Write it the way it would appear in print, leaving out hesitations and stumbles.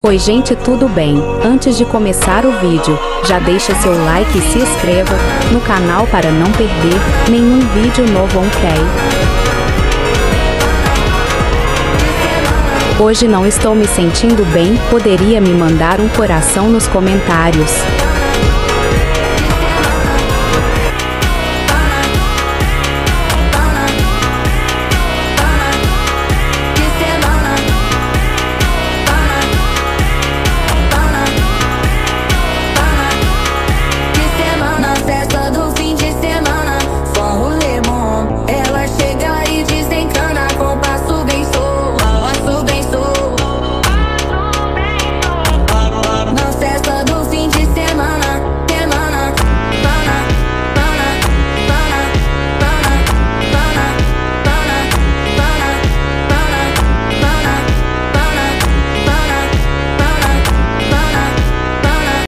Oi gente, tudo bem? Antes de começar o vídeo, já deixa seu like e se inscreva no canal para não perder nenhum vídeo novo, ok? Hoje não estou me sentindo bem, poderia me mandar um coração nos comentários.